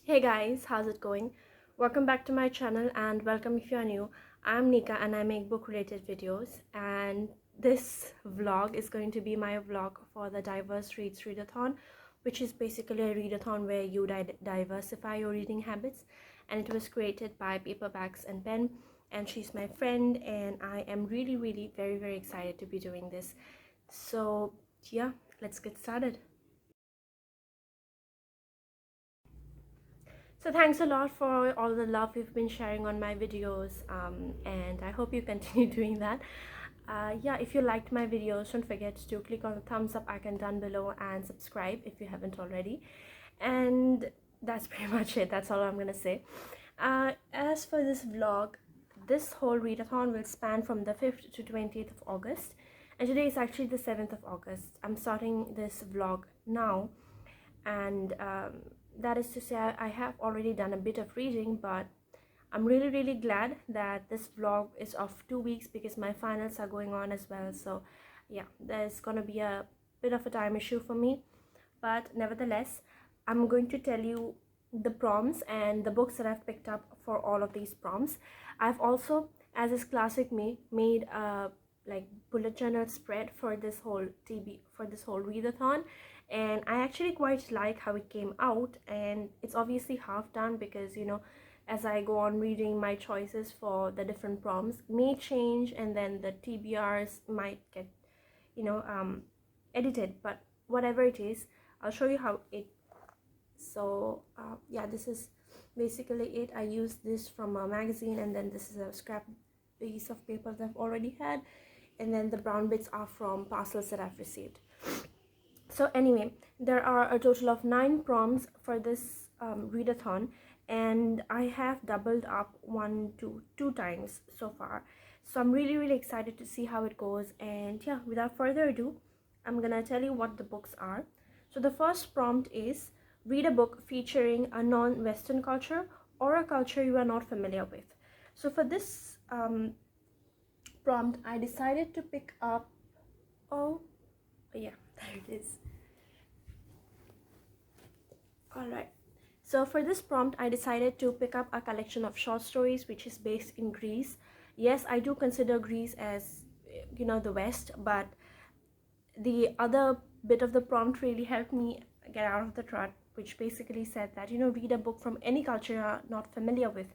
Hey guys, how's it going? Welcome back to my channel and welcome if you are new. I'm Nika and I make book related videos, and this vlog is going to be my vlog for the Diverse Reads Readathon, which is basically a readathon where you diversify your reading habits, and it was created by Paperbacks and Pen, and she's my friend and I am really very excited to be doing this. So yeah, let's get started. So thanks a lot for all the love you've been sharing on my videos, and I hope you continue doing that. Yeah, if you liked my videos, don't forget to click on the thumbs up icon down below and subscribe if you haven't already. And that's pretty much it. That's all I'm gonna say. As for this vlog, this whole readathon will span from the 5th to 20th of August, and today is actually the 7th of August. I'm starting this vlog now, and that is to say I have already done a bit of reading, but I'm really glad that this vlog is of 2 weeks because my finals are going on as well. So yeah, there's gonna be a bit of a time issue for me, but nevertheless I'm going to tell you the prompts and the books that I've picked up for all of these prompts. I've also, as is classic me, made a like bullet journal spread for this whole readathon, and I actually quite like how it came out. And it's obviously half done because, you know, as I go on reading, my choices for the different prompts may change, and then the TBRs might get, you know, edited, but whatever it is, I'll show you how it. So yeah, this is basically it. I used this from a magazine, and then this is a scrap piece of paper that I've already had, and then the brown bits are from parcels that I've received. So anyway, there are a total of 9 prompts for this readathon, and I have doubled up one to two times so far. So I'm really excited to see how it goes. And yeah, without further ado, I'm gonna tell you what the books are. So the first prompt is: read a book featuring a non-Western culture or a culture you are not familiar with. So for this prompt, I decided to pick up, oh yeah, there it is. Alright, so for this prompt, I decided to pick up a collection of short stories which is based in Greece. Yes, I do consider Greece as, you know, the West, but the other bit of the prompt really helped me get out of the rut, which basically said that, you know, read a book from any culture you're not familiar with.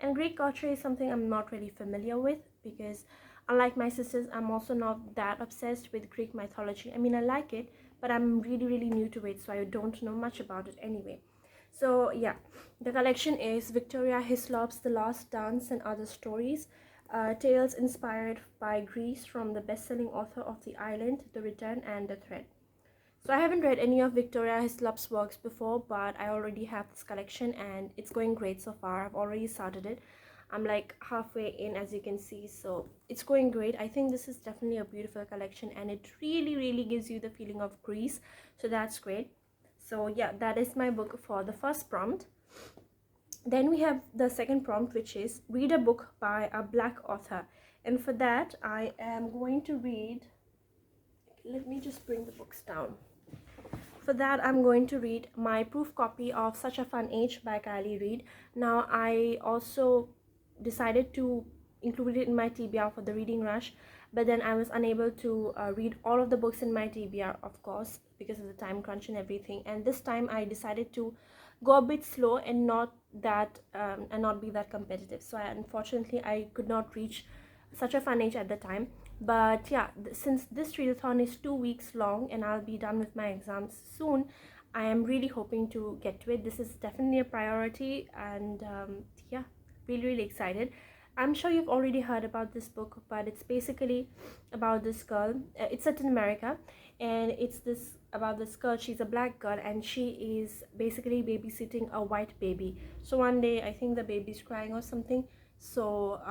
And Greek culture is something I'm not really familiar with because, unlike my sisters, I'm also not that obsessed with Greek mythology. I mean, I like it, but I'm really new to it, so I don't know much about it anyway. So yeah, the collection is Victoria Hislop's The Last Dance and Other Stories, tales inspired by Greece from the best-selling author of The Island, The Return, and The Thread. So I haven't read any of Victoria Hislop's works before, but I already have this collection and it's going great so far. I've already started it. I'm like halfway in, as you can see, so it's going great. I think this is definitely a beautiful collection, and it really gives you the feeling of Greece, so that's great. So yeah, that is my book for the first prompt. Then we have the second prompt, which is read a book by a Black author, and for that I am going to read, let me just bring the books down. For that, I'm going to read my proof copy of Such a Fun Age by Kylie Reid. Now, I also decided to include it in my TBR for the reading rush, but then I was unable to read all of the books in my TBR, of course, because of the time crunch and everything. And this time, I decided to go a bit slow and not be that competitive. So, unfortunately, I could not reach Such a Fun Age at the time. But yeah, since this readathon is 2 weeks long and I'll be done with my exams soon, I am really hoping to get to it. This is definitely a priority, and yeah, really excited. I'm sure you've already heard about this book, but it's basically about this girl. It's set in America, and it's this about this girl. She's a black girl, and she is basically babysitting a white baby. So one day, I think the baby's crying or something. So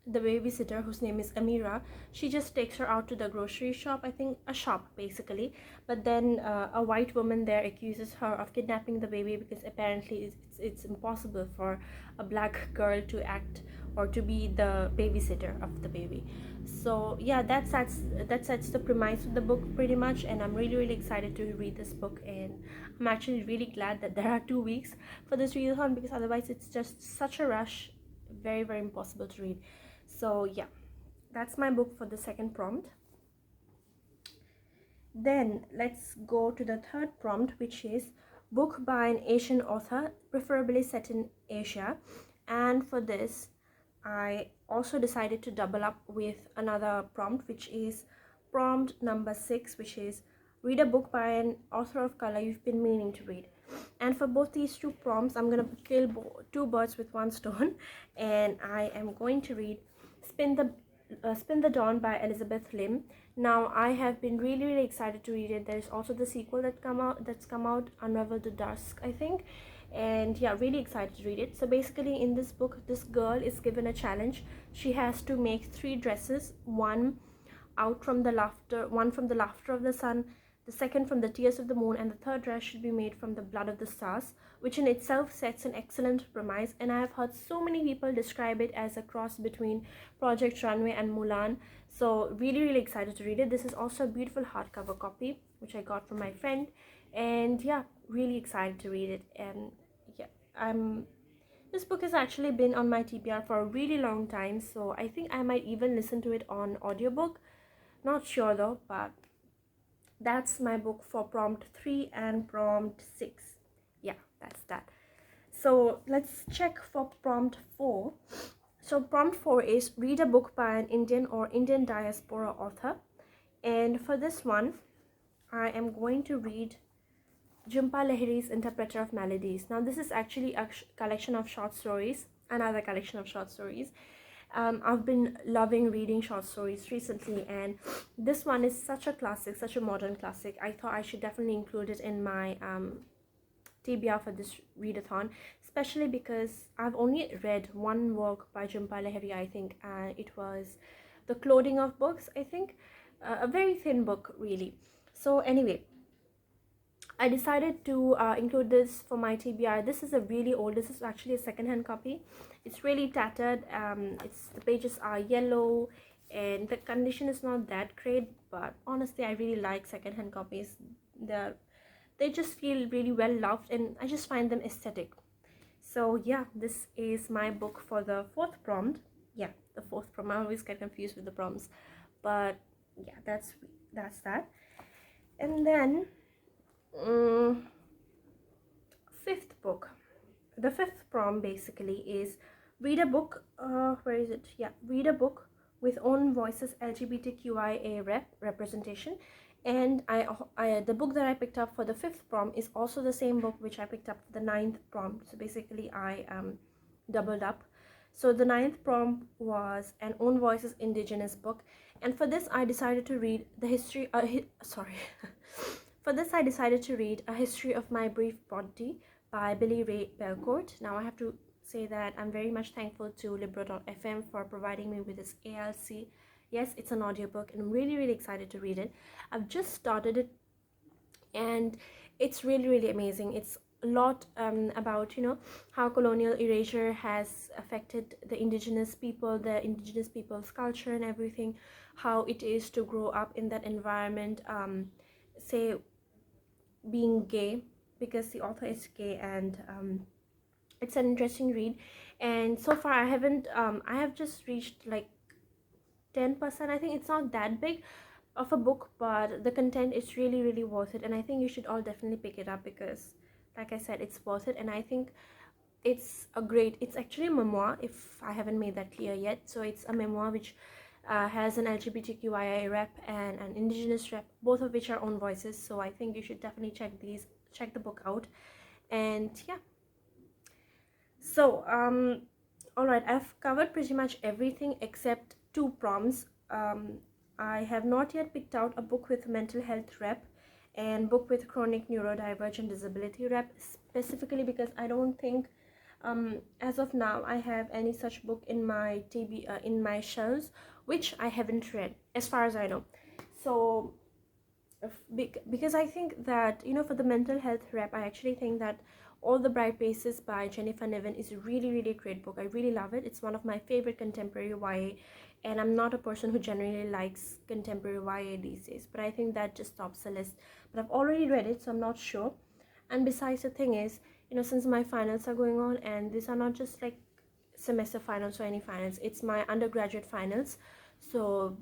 the babysitter, whose name is Amira, she just takes her out to the grocery shop, I think a shop basically. But then a white woman there accuses her of kidnapping the baby, because apparently it's impossible for a black girl to act or to be the babysitter of the baby. So yeah, that sets the premise of the book pretty much, and I'm really excited to read this book. And I'm actually really glad that there are 2 weeks for this readathon, because otherwise it's just such a rush, very impossible to read. So yeah, that's my book for the second prompt. Then let's go to the third prompt, which is book by an Asian author, preferably set in Asia. And for this, I also decided to double up with another prompt, which is prompt number 6, which is read a book by an author of color you've been meaning to read. And for both these two prompts, I'm going to kill two birds with one stone, and I am going to read Spin the Dawn by Elizabeth Lim. Now, I have been really excited to read it. There's also the sequel that's come out, Unravel the Dusk, I think. And yeah, really excited to read it. So basically, in this book, this girl is given a challenge. She has to make 3 dresses, one from the laughter of the sun, the second from the tears of the moon, and the third dress should be made from the blood of the stars, which in itself sets an excellent premise. And I have heard so many people describe it as a cross between Project Runway and Mulan. So really excited to read it. This is also a beautiful hardcover copy, which I got from my friend. And yeah, really excited to read it. And yeah, this book has actually been on my TBR for a really long time, so I think I might even listen to it on audiobook. Not sure though, but that's my book for prompt 3 and prompt 6. Yeah, that's that. So let's check for prompt 4. So prompt 4 is read a book by an Indian or Indian diaspora author. And for this one, I am going to read Jhumpa Lahiri's Interpreter of Melodies. Now this is actually a collection of short stories, another collection of short stories. I've been loving reading short stories recently, and this one is such a classic, such a modern classic. I thought I should definitely include it in my TBR for this readathon, especially because I've only read one work by Jhumpa Lahiri, I think, and it was The Clothing of Books, I think. A very thin book, really. So anyway, I decided to include this for my TBR. This is this is actually a second-hand copy. It's really tattered. The pages are yellow, and the condition is not that great. But honestly, I really like second-hand copies. They just feel really well loved, and I just find them aesthetic. So yeah, this is my book for the fourth prompt. Yeah, the fourth prompt. I always get confused with the prompts, but yeah, that's that. And then fifth book. The fifth prompt basically is read a book. Where is it? Yeah, read a book with own voices LGBTQIA representation. And the book that I picked up for the fifth prompt is also the same book which I picked up for the ninth prompt. So basically, I doubled up. So the ninth prompt was an own voices indigenous book, and for this I decided to read the history. For this, I decided to read A History of My Brief Body by Billy Ray Belcourt. Now, I have to say that I'm very much thankful to Libro.fm for providing me with this ALC. Yes, it's an audiobook, and I'm really excited to read it. I've just started it, and it's really amazing. It's a lot about, how colonial erasure has affected the indigenous people's culture and everything, how it is to grow up in that environment, say being gay, because the author is gay, and it's an interesting read. And so far I have just reached like 10%. I think it's not that big of a book, but the content is really worth it, and I think you should all definitely pick it up, because like I said, it's worth it. And I think it's actually a memoir, if I haven't made that clear yet. So it's a memoir which has an LGBTQIA rep and an indigenous rep, both of which are own voices. So I think you should definitely check the book out. And yeah, so all right, I've covered pretty much everything except 2 prompts. I have not yet picked out a book with mental health rep and book with chronic neurodivergent disability rep, specifically because I don't think As of now, I have any such book in my in my shelves which I haven't read, as far as I know. So because I think that, you know, for the mental health rep, I actually think that All the Bright Places by Jennifer Niven is a really, really great book. I really love it. It's one of my favorite contemporary YA, and I'm not a person who generally likes contemporary YA these days, but I think that just tops the list. But I've already read it, so I'm not sure. And besides, the thing is, you know, since my finals are going on, and these are not just like semester finals or any finals, it's my undergraduate finals, so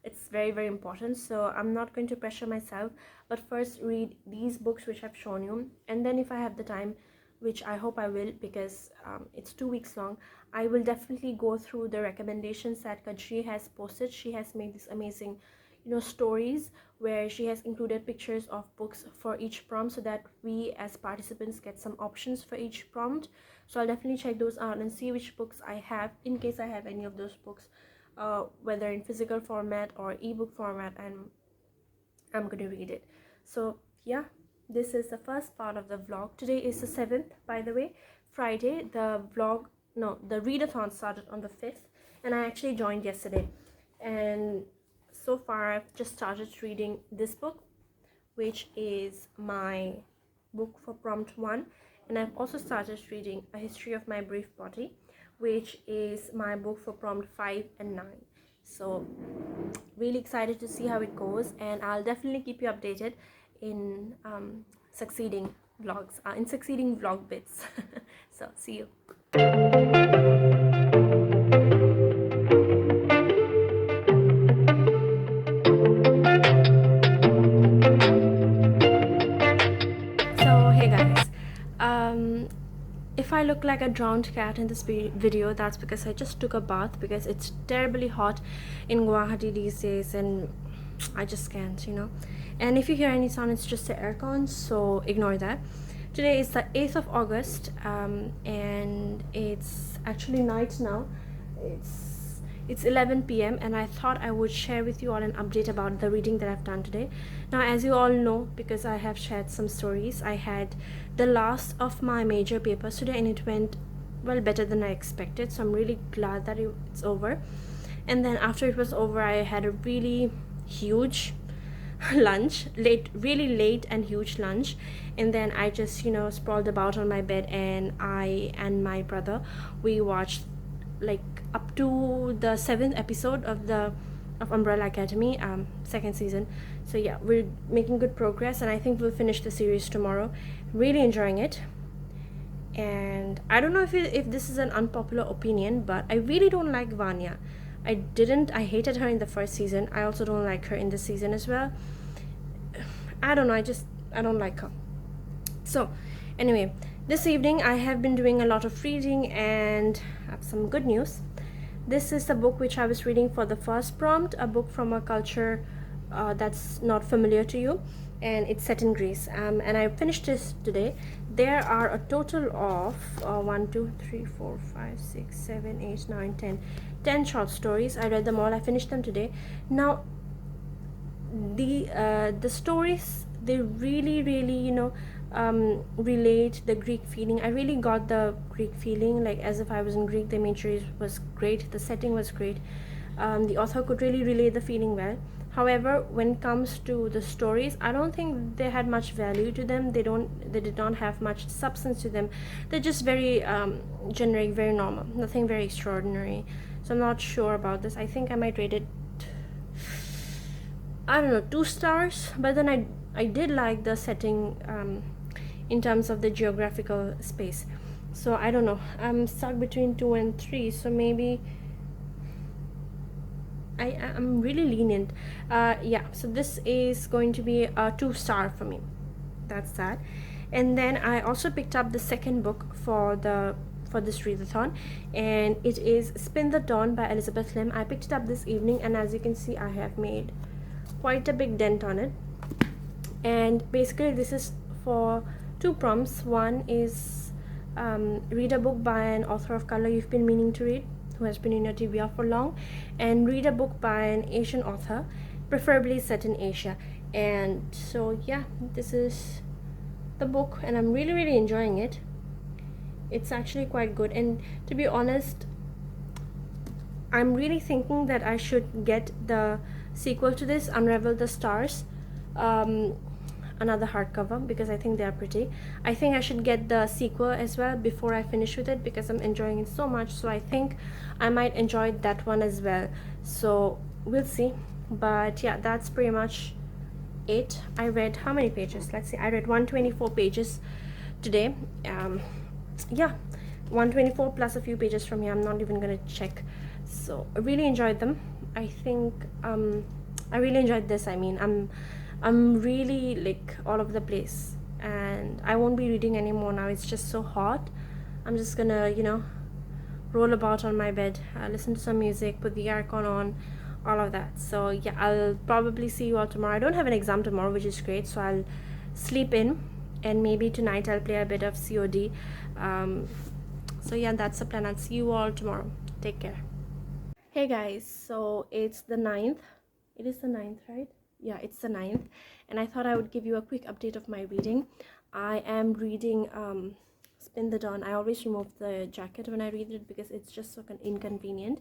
it's very, very important. So I'm not going to pressure myself, but first read these books which I've shown you, and then if I have the time, which I hope I will, because it's 2 weeks long, I will definitely go through the recommendations that Kadri has posted. She has made this amazing, you know, stories where she has included pictures of books for each prompt, so that we as participants get some options for each prompt. So I'll definitely check those out and see which books I have, in case I have any of those books, whether in physical format or ebook format, and I'm going to read it. So yeah, this is the first part of the vlog. Today is the 7th, by the way, Friday. The readathon started on the 5th, and I actually joined yesterday. And so far I've just started reading this book, which is my book for prompt 1, and I've also started reading A History of My Brief Body, which is my book for prompt 5 and 9. So really excited to see how it goes, and I'll definitely keep you updated in succeeding vlogs, in succeeding vlog bits. So see you. So hey guys, if I look like a drowned cat in this video, that's because I just took a bath, because it's terribly hot in Guwahati these days, and I just can't, you know. And if you hear any sound, it's just the aircon, so ignore that. Today is the 8th of August, and it's actually night now. It's 11 p.m. and I thought I would share with you all an update about the reading that I've done today. Now, as you all know, because I have shared some stories, I had the last of my major papers today, and it went, well, better than I expected. So I'm really glad that it's over. And then after it was over, I had a really huge lunch, really late and huge lunch. And then I just, you know, sprawled about on my bed, and I and my brother, we watched like up to the 7th episode of Umbrella Academy, second season. So yeah, we're making good progress, and I think we'll finish the series tomorrow. Really enjoying it. And I don't know if this is an unpopular opinion, but I really don't like Vanya. I hated her in the first season. I also don't like her in this season as well. I don't know, I don't like her. So anyway, this evening I have been doing a lot of reading, and I have some good news. This is the book which I was reading for the first prompt, a book from a culture that's not familiar to you, and it's set in Greece. And I finished this today. There are a total of 1, 2, 3, 4, 5, 6, 7, 8, 9, 10 short stories. I read them all. I finished them today. Now, the stories, they really, really, you know, relate the Greek feeling. I really got the Greek feeling, like as if I was in Greek. The imagery was great, the setting was great. The author could really relay the feeling well. However, when it comes to the stories, I don't think they had much value to them. They did not have much substance to them. They're just very generic, very normal, nothing very extraordinary. So I'm not sure about this. I think I might rate it, I don't know, 2 stars. But then I did like the setting in terms of the geographical space. So I don't know, I'm stuck between 2 and 3, so maybe I'm really lenient. Yeah, so this is going to be a 2-star for me. That's that. And then I also picked up the second book for this readathon, and it is Spin the Dawn by Elizabeth Lim. I picked it up this evening, and as you can see, I have made quite a big dent on it. And basically this is for 2 prompts. One is read a book by an author of color you've been meaning to read, who has been in your TBR for long, and read a book by an Asian author, preferably set in Asia. And so yeah, this is the book, and I'm really, really enjoying it. It's actually quite good, and to be honest, I'm really thinking that I should get the sequel to this, Unravel the Stars, um, another hardcover, because I think they are pretty. I think I should get the sequel as well before I finish with it, because I'm enjoying it so much. So I think I might enjoy that one as well. So we'll see. But yeah, that's pretty much it. I read how many pages? Let's see. I read 124 pages today. Yeah, 124 plus a few pages from here. I'm not even gonna check. So I really enjoyed them. I think I really enjoyed this. I mean, I'm really like all over the place, and I won't be reading anymore now. It's just so hot. I'm just gonna, roll about on my bed, listen to some music, put the aircon on, all of that. So yeah, I'll probably see you all tomorrow. I don't have an exam tomorrow, which is great, so I'll sleep in, and maybe tonight I'll play a bit of COD. So yeah, that's the plan. I'll see you all tomorrow. Take care. Hey guys, so it's the 9th. It is the 9th, right? Yeah, it's the 9th, and I thought I would give you a quick update of my reading. I am reading Spin the Dawn. I always remove the jacket when I read it because it's just so inconvenient,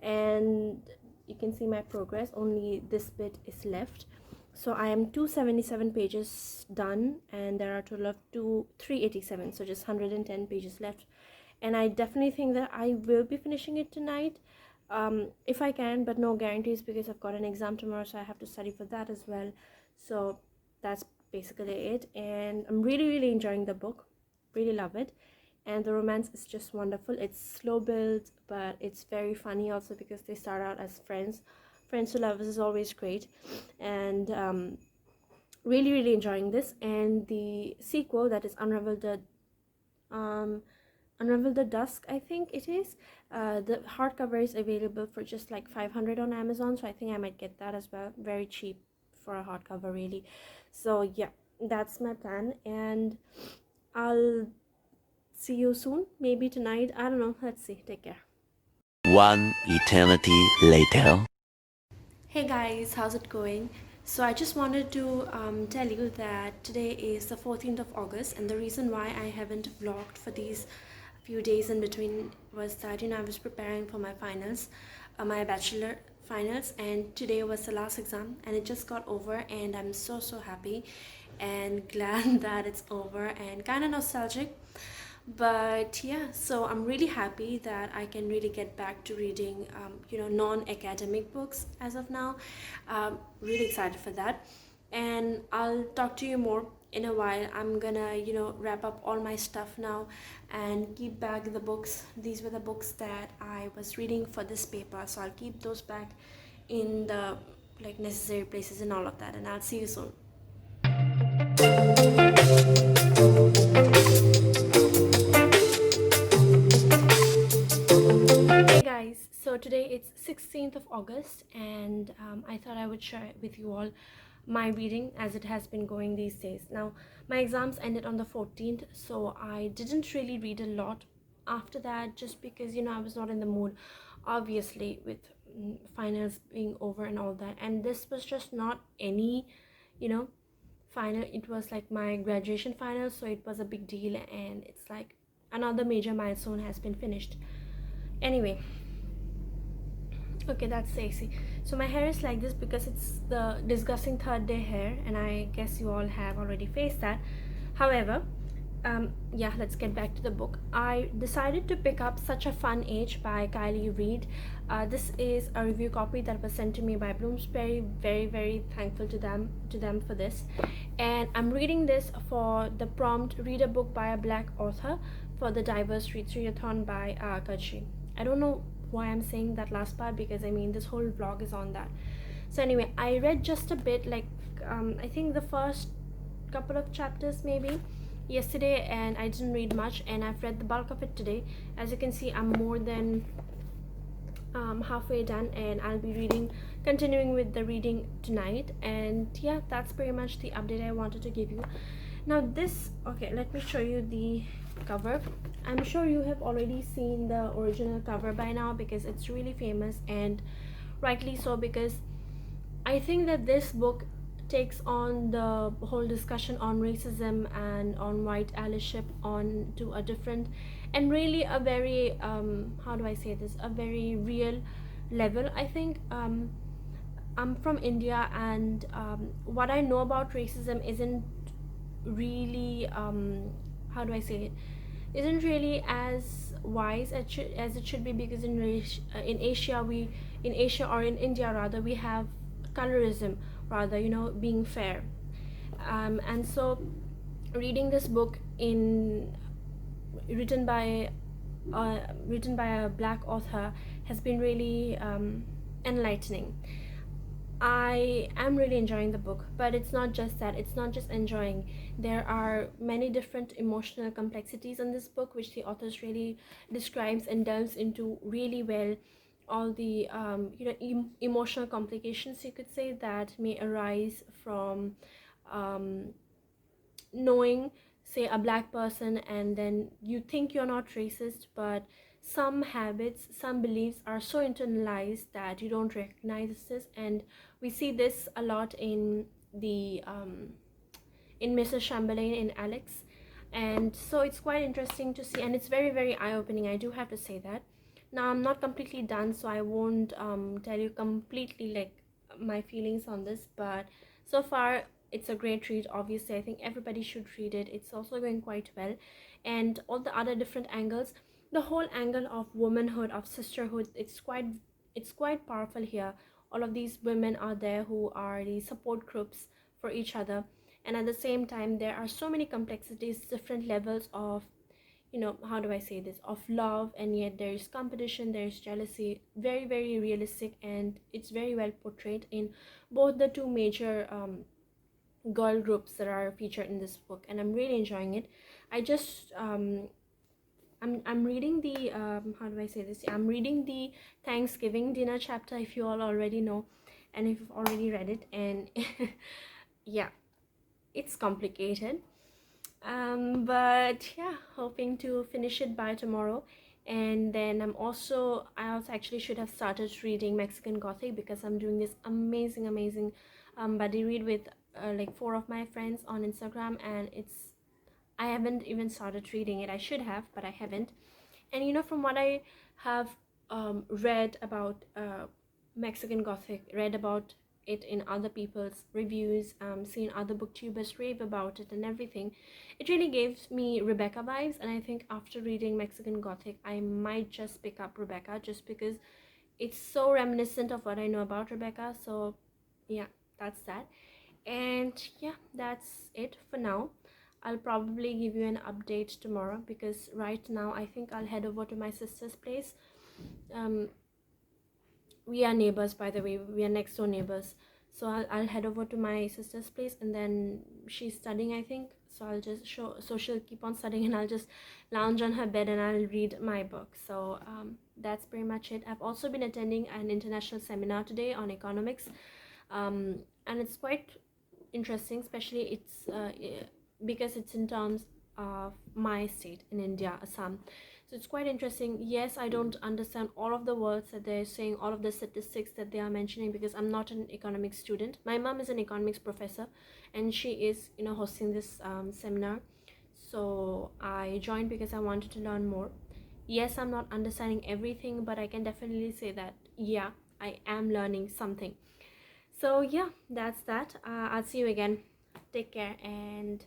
and you can see my progress. Only this bit is left. So I am 277 pages done, and there are a total of 387, so just 110 pages left. And I definitely think that I will be finishing it tonight, if I can, but no guarantees because I've got an exam tomorrow, so I have to study for that as well. So that's basically it, and I'm really enjoying the book. Really love it, and the romance is just wonderful. It's slow build, but it's very funny also because they start out as friends to lovers is always great. And really enjoying this. And the sequel, that is Unravel the Dusk, I think it is. The hardcover is available for just like 500 on Amazon, so I think I might get that as well. Very cheap for a hardcover, really. So yeah, that's my plan, and I'll see you soon, maybe tonight. I don't know. Let's see. Take care. One eternity later. Hey guys, how's it going? So I just wanted to tell you that today is the 14th of August, and the reason why I haven't vlogged for these few days in between was that I was preparing for my finals, my bachelor finals, and today was the last exam, and it just got over, and I'm so happy and glad that it's over, and kind of nostalgic. But yeah, so I'm really happy that I can really get back to reading non-academic books as of now. Really excited for that, and I'll talk to you more in a while. I'm gonna wrap up all my stuff now and keep back the books. These were the books that I was reading for this paper, so I'll keep those back in the necessary places and all of that, and I'll see you soon. Hey guys, so today it's 16th of August, and I thought I would share with you all my reading as it has been going these days. Now my exams ended on the 14th, so I didn't really read a lot after that, just because I was not in the mood, obviously, with finals being over and all that. And this was just not any final, it was like my graduation final, so it was a big deal, and it's like another major milestone has been finished. Anyway, okay, that's Stacey. So my hair is like this because it's the disgusting third day hair, and I guess you all have already faced that. However, yeah, let's get back to the book. I decided to pick up Such a Fun Age by Kylie Reid. This is a review copy that was sent to me by Bloomsbury. Very thankful to them for this. And I'm reading this for the prompt Read a Book by a Black Author for the Diverse Reads Readathon by Kachi. I don't know why I'm saying that last part, because I mean this whole vlog is on that. So anyway, I read just a bit, I think the first couple of chapters maybe yesterday, and I didn't read much, and I've read the bulk of it today. As you can see, I'm more than halfway done, and I'll be continuing with the reading tonight. And yeah, that's pretty much the update I wanted to give you. Now this, okay, let me show you the cover. I'm sure you have already seen the original cover by now because it's really famous, and rightly so, because I think that this book takes on the whole discussion on racism and on white allyship on to a different and really a very how do I say this, a very real level. I think I'm from India, and what I know about racism isn't really how do I say it, isn't really as wise as it should be, because in Asia we, in Asia or in India rather, we have colorism rather, you know, being fair. And so reading this book in written by written by a black author has been really enlightening. I am really enjoying the book, but it's not just that, it's not just enjoying. There are many different emotional complexities in this book, which the author really describes and delves into really well. All the you know, emotional complications, you could say, that may arise from um, knowing, say, a black person, and then you think you're not racist, but some habits, some beliefs are so internalized that you don't recognize this. And we see this a lot in Mrs. Chamberlain, in Alex. And so it's quite interesting to see, and it's very, very eye-opening, I do have to say that. Now I'm not completely done, so I won't tell you completely like my feelings on this, but so far it's a great read. Obviously, I think everybody should read it. It's also going quite well, and all the other different angles, the whole angle of womanhood, of sisterhood, it's quite powerful here. All of these women are there who are the support groups for each other, and at the same time there are so many complexities, different levels of, you know, how do I say this, of love, and yet there is competition, there is jealousy. Very, very realistic, and it's very well portrayed in both the two major girl groups that are featured in this book, and I'm really enjoying it. I just I'm reading the how do I say this, I'm reading the Thanksgiving dinner chapter, if you all already know, and if you've already read it. And yeah, it's complicated, but yeah, hoping to finish it by tomorrow. And then I also actually should have started reading Mexican Gothic, because I'm doing this amazing buddy read with like four of my friends on Instagram, and I haven't even started reading it. I should have, but I haven't. And you know, from what I have read about Mexican Gothic, read about it in other people's reviews, seen other booktubers rave about it and everything, it really gives me Rebecca vibes. And I think after reading Mexican Gothic, I might just pick up Rebecca, just because it's so reminiscent of what I know about Rebecca. So yeah, that's that. And yeah, that's it for now. I'll probably give you an update tomorrow, because right now I think I'll head over to my sister's place. um we are neighbors, by the way, we are next door neighbors. So I'll head over to my sister's place, and then she's studying, I think, so I'll just show, so she'll keep on studying, and I'll just lounge on her bed and I'll read my book. So that's pretty much it. I've also been attending an international seminar today on economics, and it's quite interesting, especially because it's in terms of my state in India, Assam. So it's quite interesting. Yes, I don't understand all of the words that they're saying, all of the statistics that they are mentioning, because I'm not an economics student. My mom is an economics professor, and she is, you know, hosting this seminar. So I joined because I wanted to learn more. Yes, I'm not understanding everything, but I can definitely say that, yeah, I am learning something. So yeah, that's that. I'll see you again. Take care and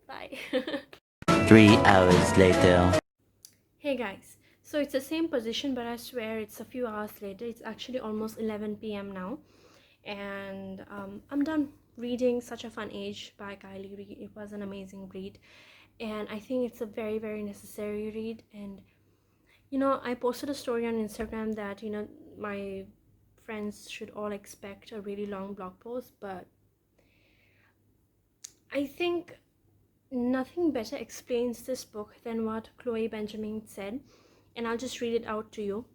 bye. 3 hours later. Hey guys, so it's the same position, but I swear it's a few hours later. It's actually almost 11 p.m. now, and I'm done reading Such a Fun Age by Kylie Reid. It was an amazing read, and I think it's a very, very necessary read. And you know, I posted a story on Instagram that, you know, my friends should all expect a really long blog post, but I think nothing better explains this book than what Chloe Benjamin said, and I'll just read it out to you.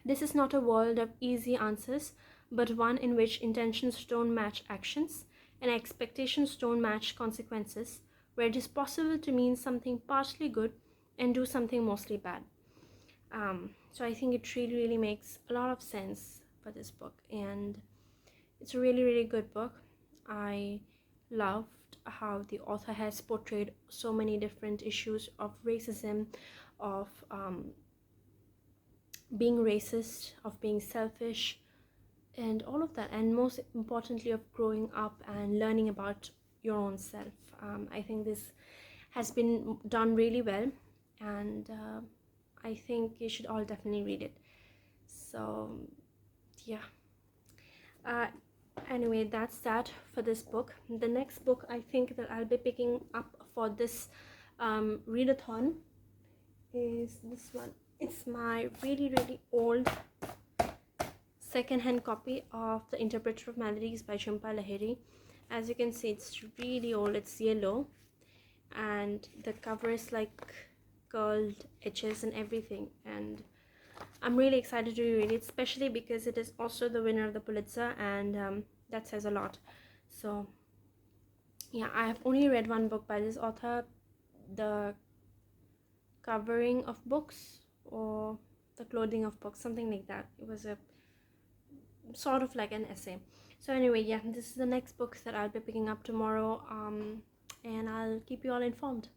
This is not a world of easy answers, but one in which intentions don't match actions and expectations don't match consequences, where it is possible to mean something partially good and do something mostly bad. So I think it really, really makes a lot of sense for this book, and It's a really, really good book. I loved how the author has portrayed so many different issues of racism, of being racist, of being selfish, and all of that, and most importantly of growing up and learning about your own self. I think this has been done really well, and I think you should all definitely read it. So yeah, uh, anyway, that's that for this book. The next book I think that I'll be picking up for this readathon is this one. It's my really, really old second-hand copy of The Interpreter of Melodies by Jhumpa Lahiri. As you can see, it's really old. It's yellow, and the cover is like curled edges and everything, and I'm really excited to read it, especially because it is also the winner of the Pulitzer, and that says a lot. So yeah, I have only read one book by this author, the covering of books or the clothing of books, something like that. It was a sort of like an essay. So anyway, yeah, this is the next book that I'll be picking up tomorrow, and I'll keep you all informed.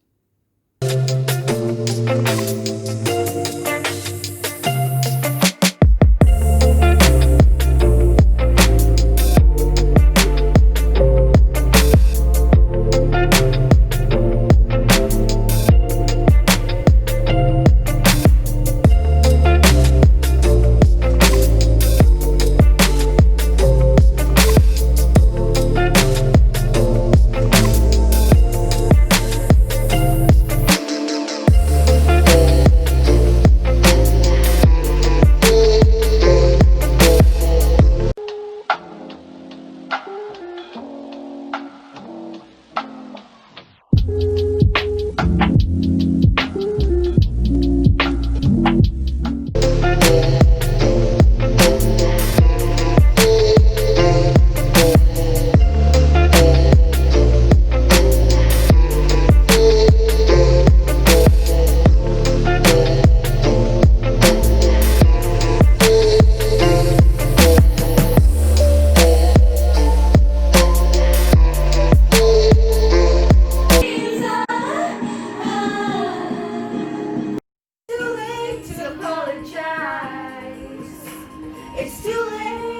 It's too late.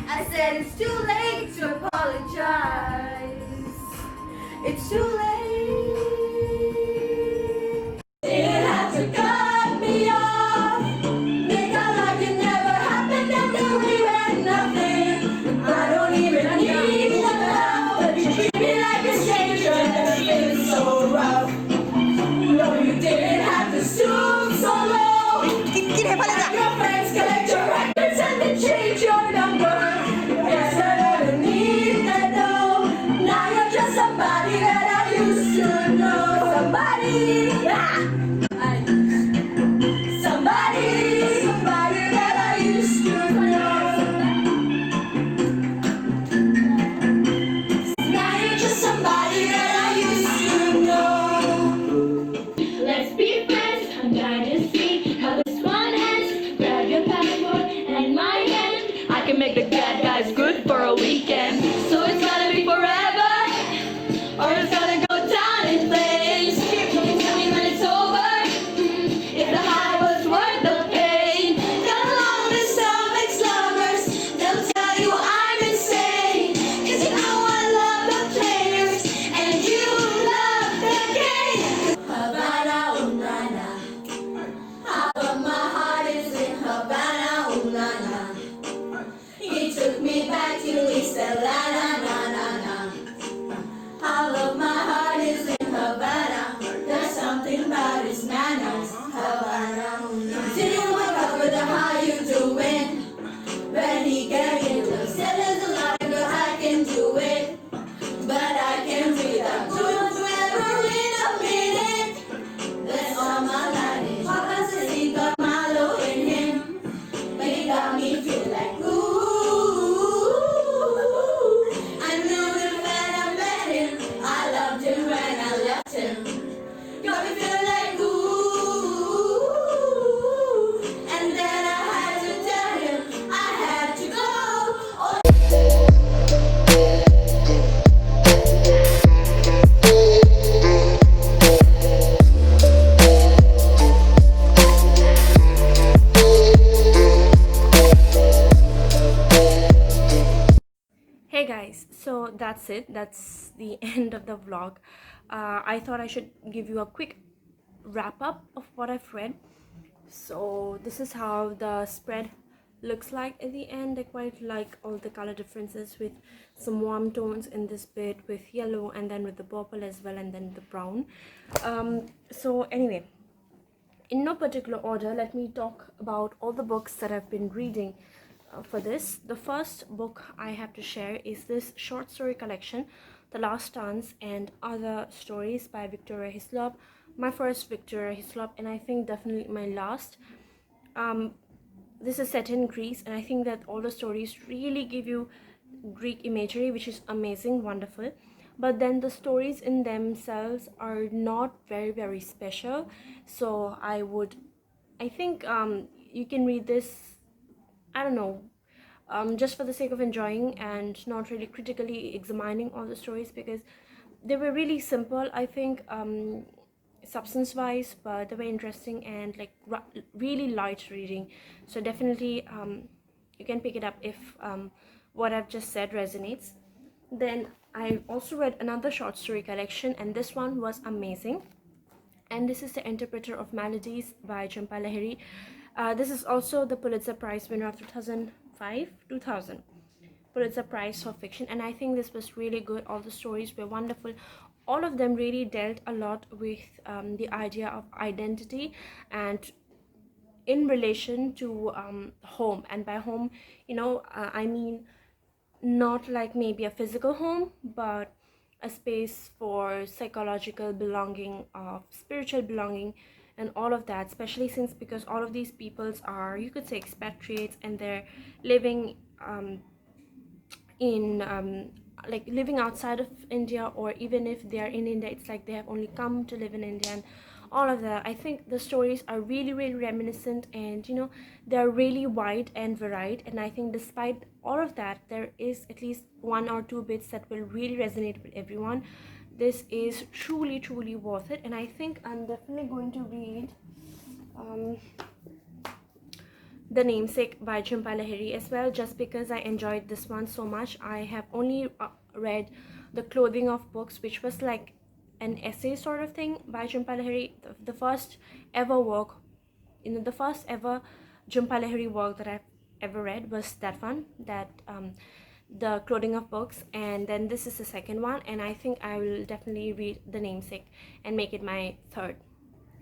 I said it's too late to apologize. It's too late. Didn't have to cut me off. Make out like it never happened and then we had nothing. I don't even need your love, but you treat me like a stranger and it's so rough. No, you didn't have to stoop so low. Your friends collect your records and they change your number. Yes, I don't need that though. Now you're just somebody that I used to know. Somebody, somebody that I used to know. Now you're just somebody that I used to know. Let's be friends. I'm dying to see how this one ends. Grab your passport and my hand. I can make the bad guys good for a weekend. So it's gotta be forever, or it's gotta go down in flames. You can tell me when it's over, if the high was worth the pain. The longest of ex-lovers, they'll tell you I'm insane. 'Cause you know I love the players, and you love the game. Havana, ooh, na, na. But my heart is in Havana, ooh, na, na. He took me back to East Atlanta, na, na, na. All of my heart is in Havana. There's something about his manners, Havana, ooh, na, na. Didn't wake up with the how you doing. When he gave it to said there's a lot of good I can do it, but I can't breathe. I'm doing forever in a minute. That's all my life is. Papa says he got Milo in him, but he got me feel like ooh. I knew him when I met him. I loved him when I left him. Got me feel like ooh. And then I had to tell him I had to go. that's it. That's the end of the vlog. I thought I should give you a quick wrap up of what I've read. So this is how the spread looks like at the end. I quite like all the color differences with some warm tones in this bit with yellow, and then with the purple as well, and then the brown. So anyway, in no particular order, let me talk about all the books that I've been reading for this. The first book I have to share is this short story collection, The Last Dance and Other Stories by Victoria Hislop. My first Victoria Hislop, and I think definitely my last. This is set in Greece, and I think that all the stories really give you Greek imagery, which is amazing, wonderful. But then the stories in themselves are not very special. So I think you can read this, I don't know, just for the sake of enjoying and not really critically examining all the stories, because they were really simple, I think, substance wise, but they were interesting and like really light reading. So definitely you can pick it up if what I've just said resonates. Then I also read another short story collection, and this one was amazing, and this is The Interpreter of Maladies by Jhumpa Lahiri. This is also the Pulitzer Prize winner of 2000 Pulitzer Prize for fiction, and I think this was really good. All the stories were wonderful. All of them really dealt a lot with the idea of identity, and in relation to home. And by home, I mean not like maybe a physical home, but a space for psychological belonging, of spiritual belonging, and all of that, especially since because all of these peoples are, you could say, expatriates, and they're living in like living outside of India, or even if they are in India, it's like they have only come to live in India, and all of that. I think the stories are really reminiscent, and they're really wide and varied, and I think despite all of that, there is at least one or two bits that will really resonate with everyone. This is truly worth it, and I think I'm definitely going to read The Namesake by Jhumpa Lahiri as well, just because I enjoyed this one so much. I have only read The Clothing of Books, which was like an essay sort of thing by Jhumpa Lahiri. The first ever work, the first ever Jhumpa Lahiri work that I've ever read was that one, that The Clothing of Books, and then this is the second one, and I think I will definitely read The Namesake and make it my third,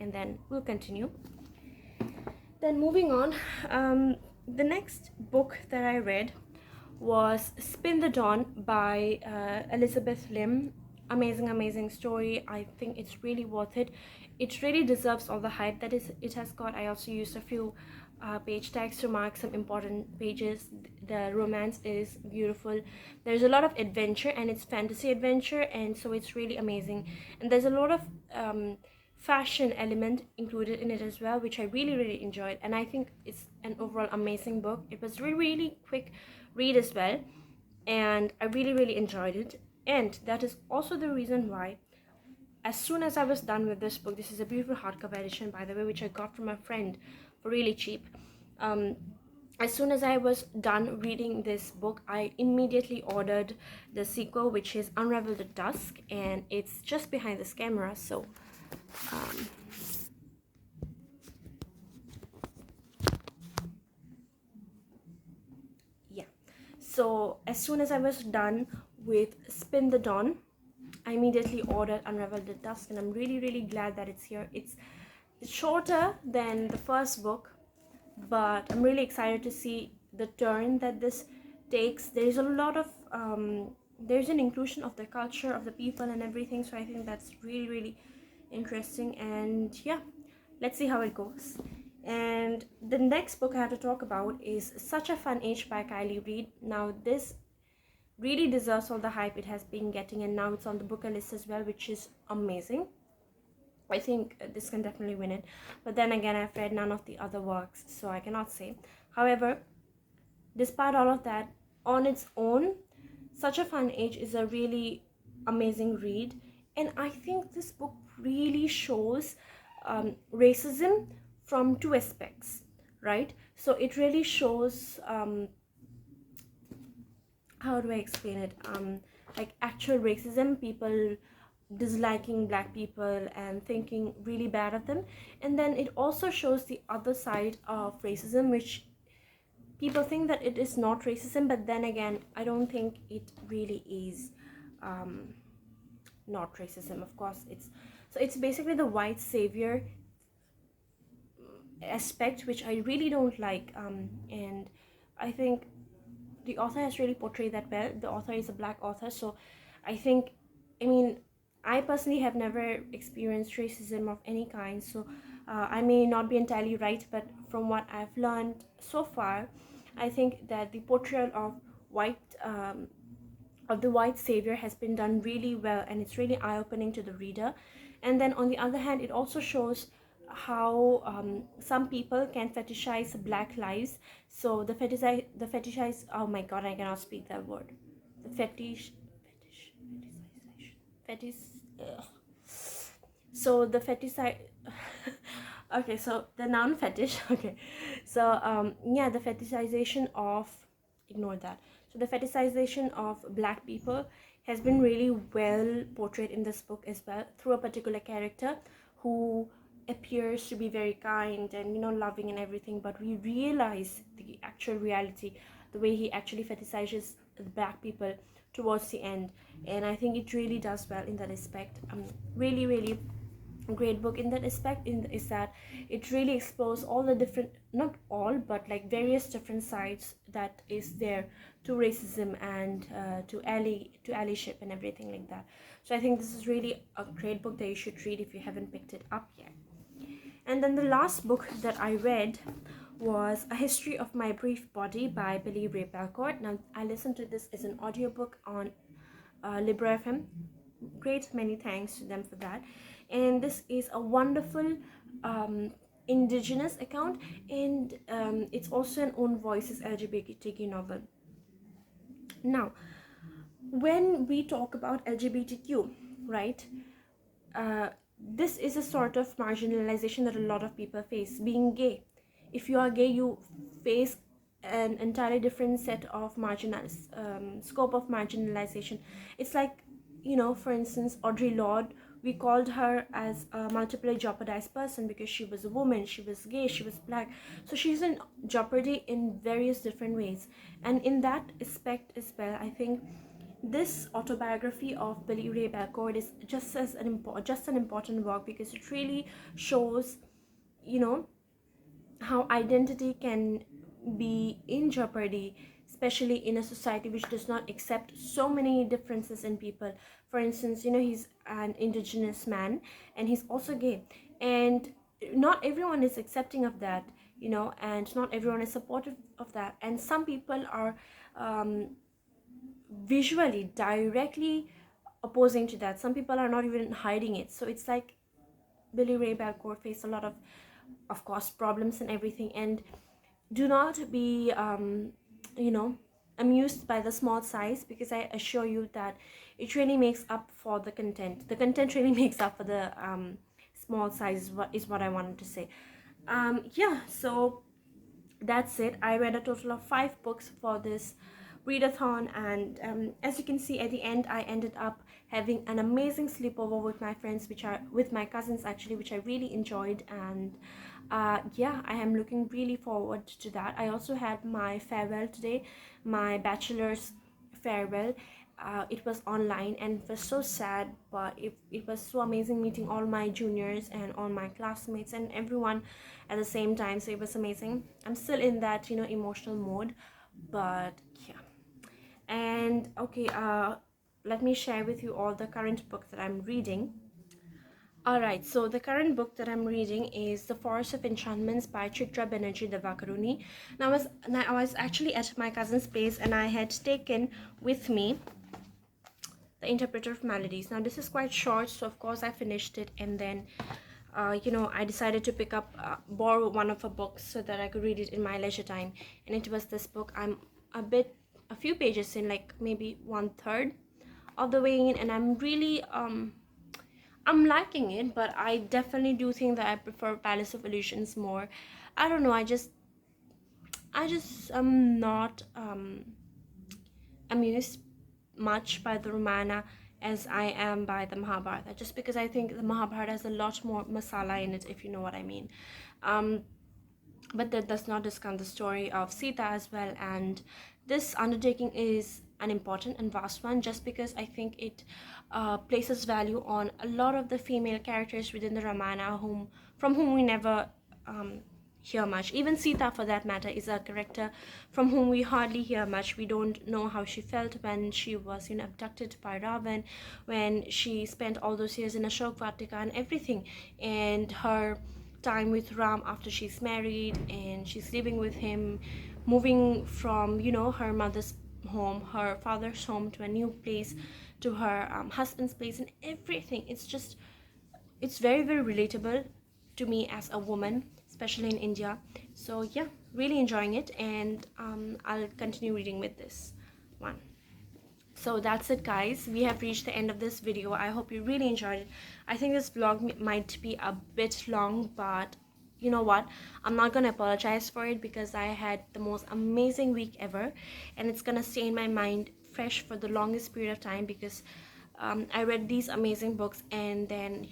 and then we'll continue. Then moving on, the next book that I read was Spin the Dawn by Elizabeth Lim. Amazing story. I think it's really worth it. It really deserves all the hype that it has got. I also used a few page tags to mark some important pages. The romance is beautiful. There's a lot of adventure, and it's fantasy adventure, and so it's really amazing. And there's a lot of fashion element included in it as well, which I really enjoyed, and I think it's an overall amazing book. It was really quick read as well, and I really enjoyed it. And that is also the reason why, as soon as I was done with this book, this is a beautiful hardcover edition, by the way, which I got from a friend for really cheap. As soon as I was done reading this book, I immediately ordered the sequel, which is Unraveled at Dusk, and it's just behind this camera. So yeah, so as soon as I was done with Spin the Dawn, I immediately ordered Unraveled at Dusk, and I'm really glad that it's here. It's shorter than the first book, but I'm really excited to see the turn that this takes. There's a lot of there's an inclusion of the culture of the people and everything, so I think that's really interesting. And yeah, let's see how it goes. And the next book I have to talk about is Such a Fun Age by Kylie Reid. Now this really deserves all the hype it has been getting, and now it's on the Booker list as well, which is amazing. I think this can definitely win it, but then again, I've read none of the other works, so I cannot say. However, despite all of that, on its own, Such a Fun Age is a really amazing read, and I think this book really shows racism from two aspects, right? So it really shows how do I explain it? like actual racism, people disliking black people and thinking really bad of them. And then it also shows the other side of racism, which people think that it is not racism, but then again, I don't think it really is not racism. Of course, it's basically the white savior aspect, which I really don't like. And I think the author has really portrayed that well. The author is a black author, so I think, I mean, I personally have never experienced racism of any kind, so I may not be entirely right, but from what I've learned so far, I think that the portrayal white of the white savior has been done really well, and it's really eye-opening to the reader. And then on the other hand, it also shows how some people can fetishize black lives. So the fetishize, oh my god, I cannot speak that word. The fetish ugh. So the fetish okay, so the noun fetish okay, so yeah, the fetishization of, ignore that. So the fetishization of black people has been really well portrayed in this book as well, through a particular character who appears to be very kind and, you know, loving and everything, but we realize the actual reality, the way he actually fetishizes the black people towards the end. And I think it really does well in that aspect. Really, really great book in that aspect, is that it really explores all the different, not all, but like various different sides that is there to racism and to allyship and everything like that. So I think this is really a great book that you should read if you haven't picked it up yet. And then the last book that I read was A History of My Brief Body by Billy Ray Belcourt. Now, I listened to this as an audiobook on Libra FM. Great, many thanks to them for that. And this is a wonderful indigenous account, and it's also an own voices LGBTQ novel. Now, when we talk about LGBTQ, right, this is a sort of marginalization that a lot of people face. Being gay, if you are gay, you face an entirely different set of scope of marginalization. It's like, you know, for instance, Audre Lorde, we called her as a multiply jeopardized person because she was a woman, she was gay, she was black. So she's in jeopardy in various different ways. And in that aspect as well, I think this autobiography of Billy Ray Belcourt is just an important work, because it really shows, you know, how identity can be in jeopardy, especially in a society which does not accept so many differences in people. For instance, you know, he's an indigenous man and he's also gay, and not everyone is accepting of that, you know, and not everyone is supportive of that. And some people are visually directly opposing to that. Some people are not even hiding it. So it's like Billy Ray Belcourt faced a lot of course, problems and everything. And do not be you know, amused by the small size, because I assure you that it really makes up for the content. The content really makes up for the small size, is what I wanted to say. Yeah, so that's it. I read a total of 5 books for this readathon, and as you can see at the end, I ended up having an amazing sleepover with my friends, which are with my cousins actually, which I really enjoyed. And yeah, I am looking really forward to that. I also had my farewell today, my bachelor's farewell. It was online and it was so sad, but it was so amazing meeting all my juniors and all my classmates and everyone at the same time. So it was amazing. I'm still in that, you know, emotional mode, but yeah. And okay, let me share with you all the current books that I'm reading. Alright, so the current book that I'm reading is The Forest of Enchantments by Chitra Banerjee Divakaruni. Now I was actually at my cousin's place, and I had taken with me The Interpreter of Melodies. Now this is quite short, so of course I finished it, and then you know, I decided to borrow one of her books so that I could read it in my leisure time. And it was this book. I'm a few pages in, like maybe 1/3 of the way in, and I'm really I'm liking it, but I definitely do think that I prefer Palace of Illusions more. I don't know, I just am not amused much by the Ramayana as I am by the Mahabharata, just because I think the Mahabharata has a lot more masala in it, if you know what I mean. um, but that does not discount the story of Sita as well. And this undertaking is an important and vast one, just because I think it places value on a lot of the female characters within the Ramayana, from whom we never hear much. Even Sita, for that matter, is a character from whom we hardly hear much. We don't know how she felt when she was, abducted by Ravan, when she spent all those years in Ashok Vatika and everything, and her time with Ram after she's married and she's living with him, moving from, her mother's home, her father's home, to a new place, to her husband's place, and everything. It's very, very relatable to me as a woman, especially in India. So yeah, really enjoying it, and I'll continue reading with this one. So that's it, guys. We have reached the end of this video. I hope you really enjoyed it. I think this vlog might be a bit long, but you know what, I'm not gonna apologize for it, because I had the most amazing week ever, and it's gonna stay in my mind fresh for the longest period of time, because I read these amazing books, and then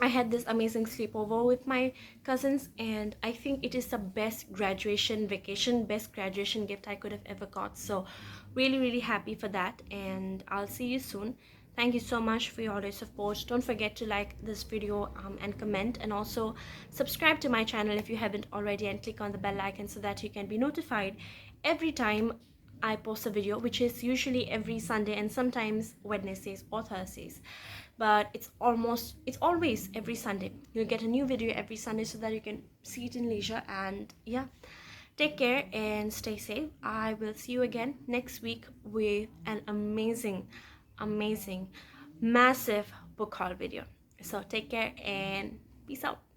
I had this amazing sleepover with my cousins, and I think it is the best graduation gift I could have ever got. So really, really happy for that, and I'll see you soon. Thank you so much for your support. Don't forget to like this video and comment, and also subscribe to my channel if you haven't already, and click on the bell icon so that you can be notified every time I post a video, which is usually every Sunday and sometimes Wednesdays or Thursdays. But it's always every Sunday. You'll get a new video every Sunday so that you can see it in leisure. And yeah, take care and stay safe. I will see you again next week with an amazing, amazing, massive book haul video. So take care and peace out.